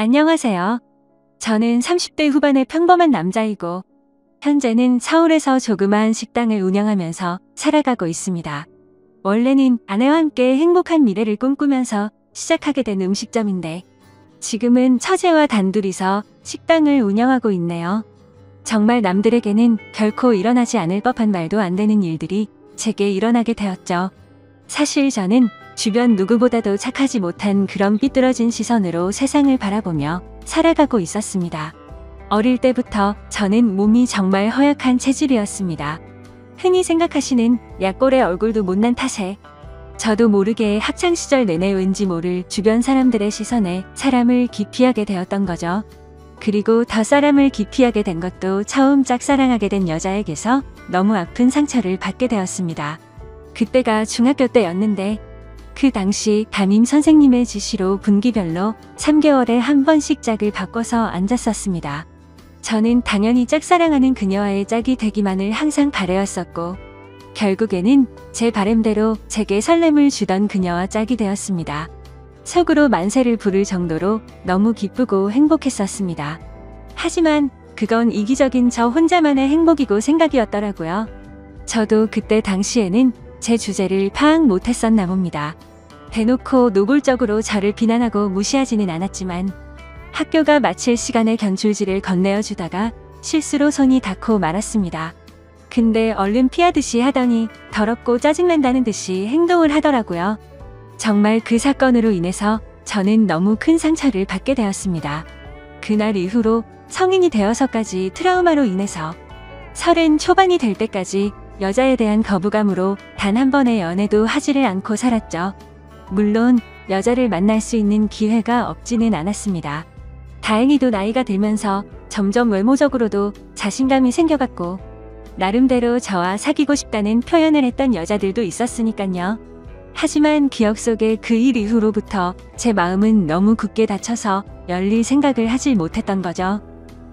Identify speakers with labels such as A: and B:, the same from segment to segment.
A: 안녕하세요. 저는 30대 후반의 평범한 남자이고 현재는 서울에서 조그마한 식당을 운영하면서 살아가고 있습니다. 원래는 아내와 함께 행복한 미래를 꿈꾸면서 시작하게 된 음식점인데 지금은 처제와 단둘이서 식당을 운영하고 있네요. 정말 남들에게는 결코 일어나지 않을 법한 말도 안 되는 일들이 제게 일어나게 되었죠. 사실 저는 주변 누구보다도 착하지 못한 그런 삐뚤어진 시선으로 세상을 바라보며 살아가고 있었습니다. 어릴 때부터 저는 몸이 정말 허약한 체질이었습니다. 흔히 생각하시는 약골의 얼굴도 못난 탓에 저도 모르게 학창시절 내내 왠지 모를 주변 사람들의 시선에 사람을 기피하게 되었던 거죠. 그리고 더 사람을 기피하게 된 것도 처음 짝사랑하게 된 여자에게서 너무 아픈 상처를 받게 되었습니다. 그때가 중학교 때였는데 그 당시 담임 선생님의 지시로 분기별로 3개월에 한 번씩 짝을 바꿔서 앉았었습니다. 저는 당연히 짝사랑하는 그녀와의 짝이 되기만을 항상 바라였었고 결국에는 제 바램대로 제게 설렘을 주던 그녀와 짝이 되었습니다. 속으로 만세를 부를 정도로 너무 기쁘고 행복했었습니다. 하지만 그건 이기적인 저 혼자만의 행복이고 생각이었더라고요. 저도 그때 당시에는 제 주제를 파악 못했었나 봅니다. 대놓고 노골적으로 저를 비난하고 무시하지는 않았지만 학교가 마칠 시간에 견출지를 건네어 주다가 실수로 손이 닿고 말았습니다. 근데 얼른 피하듯이 하더니 더럽고 짜증난다는 듯이 행동을 하더라고요. 정말 그 사건으로 인해서 저는 너무 큰 상처를 받게 되었습니다. 그날 이후로 성인이 되어서까지 트라우마로 인해서 30 초반이 될 때까지 여자에 대한 거부감으로 단 한 번의 연애도 하지를 않고 살았죠. 물론 여자를 만날 수 있는 기회가 없지는 않았습니다. 다행히도 나이가 들면서 점점 외모적으로도 자신감이 생겨갔고 나름대로 저와 사귀고 싶다는 표현을 했던 여자들도 있었으니깐요. 하지만 기억 속에 그 일 이후로부터 제 마음은 너무 굳게 닫혀서 열릴 생각을 하질 못했던 거죠.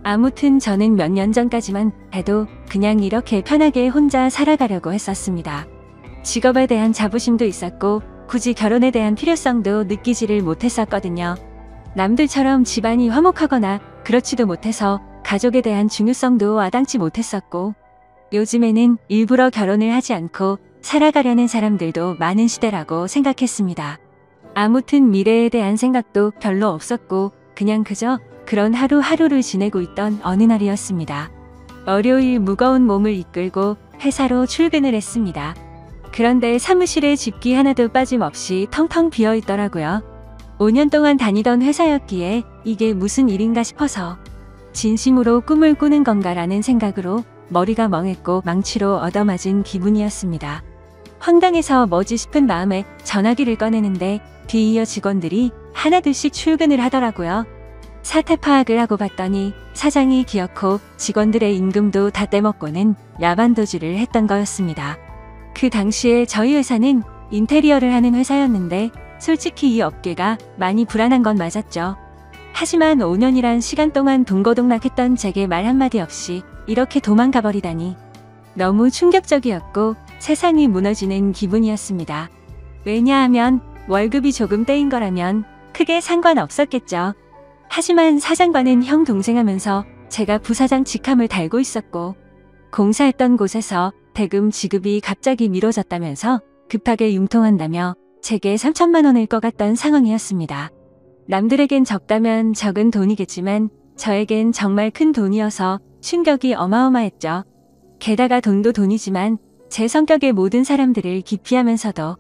A: 아무튼 저는 몇 년 전까지만 해도 그냥 이렇게 편하게 혼자 살아가려고 했었습니다. 직업에 대한 자부심도 있었고 굳이 결혼에 대한 필요성도 느끼지를 못했었거든요. 남들처럼 집안이 화목하거나 그렇지도 못해서 가족에 대한 중요성도 와닿지 못했었고 요즘에는 일부러 결혼을 하지 않고 살아가려는 사람들도 많은 시대라고 생각했습니다. 아무튼 미래에 대한 생각도 별로 없었고 그냥 그저 그런 하루하루를 지내고 있던 어느 날이었습니다. 월요일 무거운 몸을 이끌고 회사로 출근을 했습니다. 그런데 사무실에 집기 하나도 빠짐없이 텅텅 비어 있더라고요. 5년 동안 다니던 회사였기에 이게 무슨 일인가 싶어서 진심으로 꿈을 꾸는 건가라는 생각으로 머리가 멍했고 망치로 얻어맞은 기분이었습니다. 황당해서 뭐지 싶은 마음에 전화기를 꺼내는데 뒤이어 직원들이 하나둘씩 출근을 하더라고요. 사태 파악을 하고 봤더니 사장이 기어코 직원들의 임금도 다 떼먹고는 야반도주를 했던 거였습니다. 그 당시에 저희 회사는 인테리어를 하는 회사였는데 솔직히 이 업계가 많이 불안한 건 맞았죠. 하지만 5년이란 시간 동안 동고동락했던 제게 말 한마디 없이 이렇게 도망가 버리다니 너무 충격적이었고 세상이 무너지는 기분이었습니다. 왜냐하면 월급이 조금 떼인 거라면 크게 상관없었겠죠. 하지만 사장과는 형 동생 하면서 제가 부사장 직함을 달고 있었고 공사했던 곳에서 대금 지급이 갑자기 미뤄졌다면서 급하게 융통한다며 제게 3천만 원을 꺼갔던 상황이었습니다. 남들에겐 적다면 적은 돈이겠지만 저에겐 정말 큰 돈이어서 충격이 어마어마했죠. 게다가 돈도 돈이지만 제 성격의 모든 사람들을 기피하면서도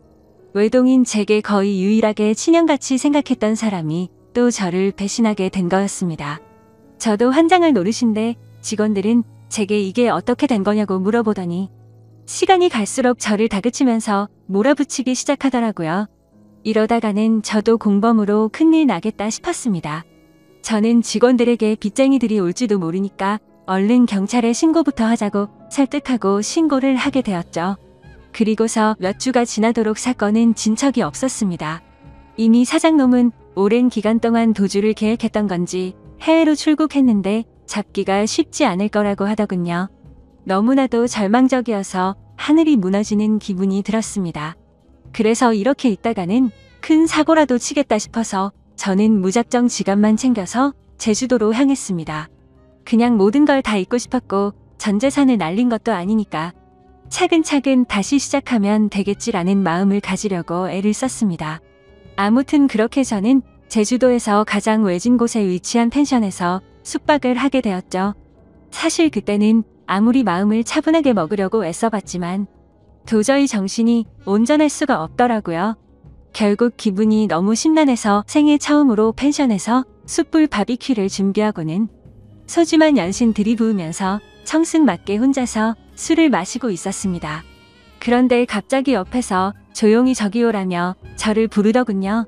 A: 외동인 제게 거의 유일하게 친형같이 생각했던 사람이 또 저를 배신하게 된 거였습니다. 저도 환장을 노리신데 직원들은 제게 이게 어떻게 된 거냐고 물어보더니 시간이 갈수록 저를 다그치면서 몰아붙이기 시작하더라고요. 이러다가는 저도 공범으로 큰일 나겠다 싶었습니다. 저는 직원들에게 빚쟁이들이 올지도 모르니까 얼른 경찰에 신고부터 하자고 설득하고 신고를 하게 되었죠. 그리고서 몇 주가 지나도록 사건은 진척이 없었습니다. 이미 사장놈은 오랜 기간 동안 도주를 계획했던 건지 해외로 출국했는데 잡기가 쉽지 않을 거라고 하더군요. 너무나도 절망적이어서 하늘이 무너지는 기분이 들었습니다. 그래서 이렇게 있다가는 큰 사고라도 치겠다 싶어서 저는 무작정 지갑만 챙겨서 제주도로 향했습니다. 그냥 모든 걸 다 잊고 싶었고 전 재산을 날린 것도 아니니까 차근차근 다시 시작하면 되겠지라는 마음을 가지려고 애를 썼습니다. 아무튼 그렇게 저는 제주도에서 가장 외진 곳에 위치한 펜션에서 숙박을 하게 되었죠. 사실 그때는 아무리 마음을 차분하게 먹으려고 애써봤지만 도저히 정신이 온전할 수가 없더라고요. 결국 기분이 너무 심란해서 생애 처음으로 펜션에서 숯불 바비큐를 준비하고는 소주만 연신 들이부으면서 청승맞게 혼자서 술을 마시고 있었습니다. 그런데 갑자기 옆에서 조용히 저기 오라며 저를 부르더군요.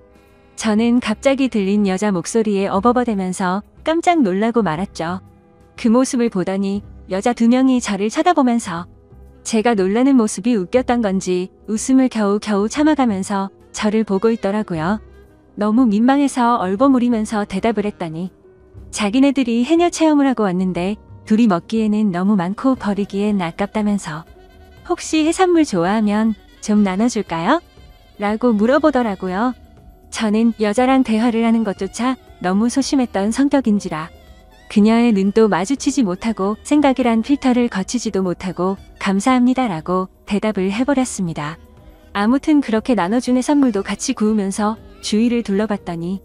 A: 저는 갑자기 들린 여자 목소리에 어버버대면서 깜짝 놀라고 말았죠. 그 모습을 보더니 여자 2명이 저를 쳐다보면서 제가 놀라는 모습이 웃겼던 건지 웃음을 겨우겨우 참아가면서 저를 보고 있더라고요. 너무 민망해서 얼버무리면서 대답을 했더니 자기네들이 해녀 체험을 하고 왔는데 둘이 먹기에는 너무 많고 버리기엔 아깝다면서 혹시 해산물 좋아하면 좀 나눠줄까요? 라고 물어보더라고요. 저는 여자랑 대화를 하는 것조차 너무 소심했던 성격인지라 그녀의 눈도 마주치지 못하고 생각이란 필터를 거치지도 못하고 감사합니다라고 대답을 해버렸습니다. 아무튼 그렇게 나눠준 해산물도 같이 구우면서 주위를 둘러봤더니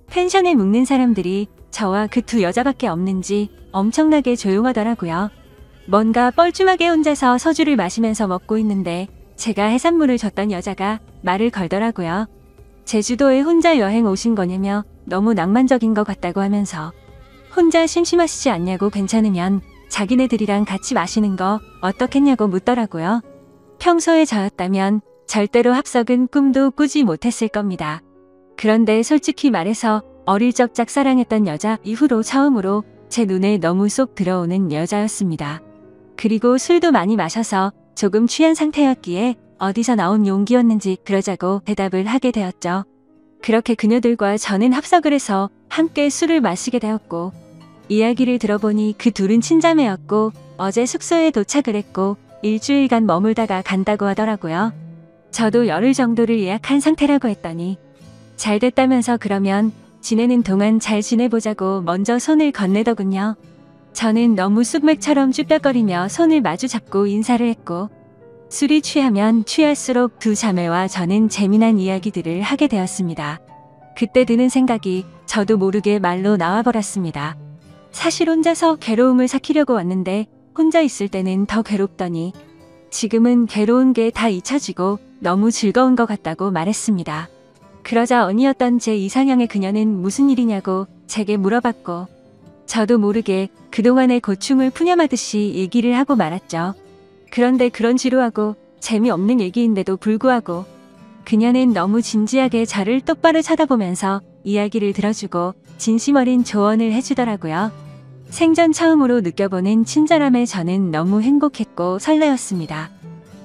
A: 펜션에 묵는 사람들이 저와 그 2 여자밖에 없는지 엄청나게 조용하더라고요. 뭔가 뻘쭘하게 혼자서 소주를 마시면서 먹고 있는데 제가 해산물을 줬던 여자가 말을 걸더라고요. 제주도에 혼자 여행 오신 거냐며 너무 낭만적인 것 같다고 하면서 혼자 심심하시지 않냐고 괜찮으면 자기네들이랑 같이 마시는 거 어떻겠냐고 묻더라고요. 평소에 저였다면 절대로 합석은 꿈도 꾸지 못했을 겁니다. 그런데 솔직히 말해서 어릴 적 짝사랑했던 여자 이후로 처음으로 제 눈에 너무 쏙 들어오는 여자였습니다. 그리고 술도 많이 마셔서 조금 취한 상태였기에 어디서 나온 용기였는지 그러자고 대답을 하게 되었죠. 그렇게 그녀들과 저는 합석을 해서 함께 술을 마시게 되었고 이야기를 들어보니 그 2은 친자매였고 어제 숙소에 도착을 했고 일주일간 머물다가 간다고 하더라고요. 저도 열흘 정도를 예약한 상태라고 했더니 잘 됐다면서 그러면 지내는 동안 잘 지내보자고 먼저 손을 건네더군요. 저는 너무 쑥맥처럼 쭈뼛거리며 손을 마주 잡고 인사를 했고 술이 취하면 취할수록 2 자매와 저는 재미난 이야기들을 하게 되었습니다. 그때 드는 생각이 저도 모르게 말로 나와버렸습니다. 사실 혼자서 괴로움을 삭히려고 왔는데 혼자 있을 때는 더 괴롭더니 지금은 괴로운 게 다 잊혀지고 너무 즐거운 것 같다고 말했습니다. 그러자 언니였던 제 이상형의 그녀는 무슨 일이냐고 제게 물어봤고 저도 모르게 그동안의 고충을 푸념하듯이 얘기를 하고 말았죠. 그런데 그런 지루하고 재미없는 얘기인데도 불구하고 그녀는 너무 진지하게 저를 똑바로 쳐다보면서 이야기를 들어주고 진심 어린 조언을 해주더라고요. 생전 처음으로 느껴보는 친절함에 저는 너무 행복했고 설레었습니다.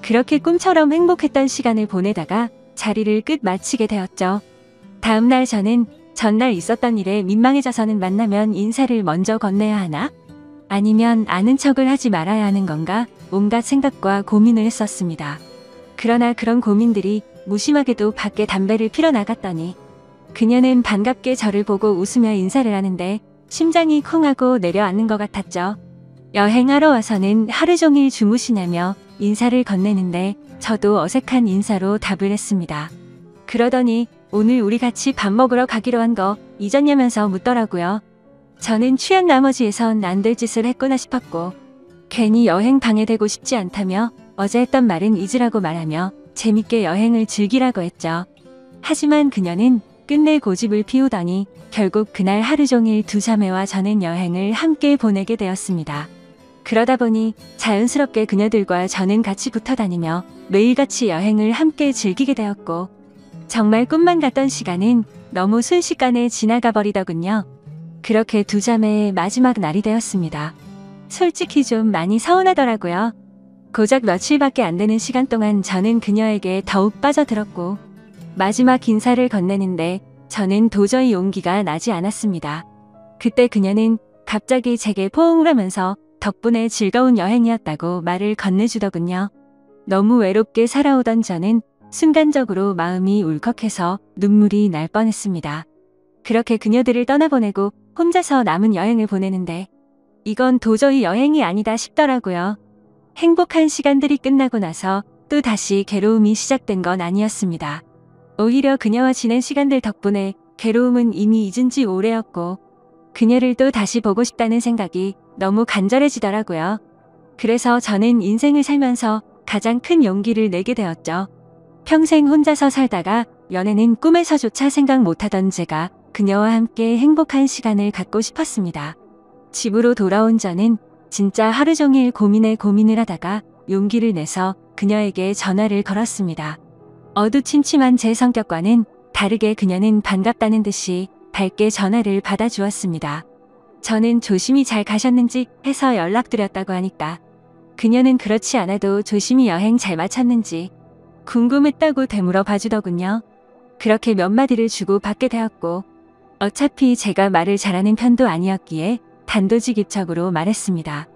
A: 그렇게 꿈처럼 행복했던 시간을 보내다가 자리를 끝 마치게 되었죠. 다음날 저는 전날 있었던 일에 민망해져서는 만나면 인사를 먼저 건네야 하나? 아니면 아는 척을 하지 말아야 하는 건가? 온갖 생각과 고민을 했었습니다. 그러나 그런 고민들이 무심하게도 밖에 담배를 피러 나갔더니 그녀는 반갑게 저를 보고 웃으며 인사를 하는데 심장이 쿵 하고 내려앉는 것 같았죠. 여행하러 와서는 하루 종일 주무시냐며 인사를 건네는데 저도 어색한 인사로 답을 했습니다. 그러더니 오늘 우리 같이 밥 먹으러 가기로 한 거 잊었냐면서 묻더라고요. 저는 취한 나머지에선 안 될 짓을 했구나 싶었고 괜히 여행 방해되고 싶지 않다며 어제 했던 말은 잊으라고 말하며 재밌게 여행을 즐기라고 했죠. 하지만 그녀는 끝내 고집을 피우더니 결국 그날 하루 종일 2 자매와 저는 여행을 함께 보내게 되었습니다. 그러다 보니 자연스럽게 그녀들과 저는 같이 붙어 다니며 매일같이 여행을 함께 즐기게 되었고 정말 꿈만 같던 시간은 너무 순식간에 지나가 버리더군요. 그렇게 2 자매의 마지막 날이 되었습니다. 솔직히 좀 많이 서운하더라고요. 고작 며칠밖에 안 되는 시간 동안 저는 그녀에게 더욱 빠져들었고 마지막 인사를 건네는데 저는 도저히 용기가 나지 않았습니다. 그때 그녀는 갑자기 제게 포옹을 하면서 덕분에 즐거운 여행이었다고 말을 건네주더군요. 너무 외롭게 살아오던 저는 순간적으로 마음이 울컥해서 눈물이 날 뻔했습니다. 그렇게 그녀들을 떠나보내고 혼자서 남은 여행을 보내는데 이건 도저히 여행이 아니다 싶더라고요. 행복한 시간들이 끝나고 나서 또 다시 괴로움이 시작된 건 아니었습니다. 오히려 그녀와 지낸 시간들 덕분에 괴로움은 이미 잊은 지 오래였고 그녀를 또 다시 보고 싶다는 생각이 너무 간절해지더라고요. 그래서 저는 인생을 살면서 가장 큰 용기를 내게 되었죠. 평생 혼자서 살다가 연애는 꿈에서조차 생각 못하던 제가 그녀와 함께 행복한 시간을 갖고 싶었습니다. 집으로 돌아온 저는 진짜 하루 종일 고민을 하다가 용기를 내서 그녀에게 전화를 걸었습니다. 어두침침한 제 성격과는 다르게 그녀는 반갑다는 듯이 밝게 전화를 받아주었습니다. 저는 조심히 잘 가셨는지 해서 연락드렸다고 하니까 그녀는 그렇지 않아도 조심히 여행 잘 마쳤는지 궁금했다고 되물어 봐주더군요. 그렇게 몇 마디를 주고 받게 되었고 어차피 제가 말을 잘하는 편도 아니었기에 단도직입적으로 말했습니다.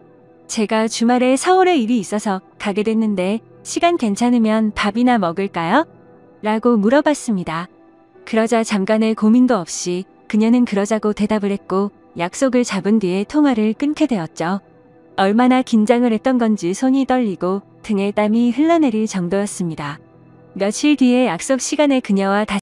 A: 제가 주말에 서울에 일이 있어서 가게 됐는데 시간 괜찮으면 밥이나 먹을까요? 라고 물어봤습니다. 그러자 잠깐의 고민도 없이 그녀는 그러자고 대답을 했고 약속을 잡은 뒤에 통화를 끊게 되었죠. 얼마나 긴장을 했던 건지 손이 떨리고 등에 땀이 흘러내릴 정도였습니다. 며칠 뒤에 약속 시간에 그녀와 다시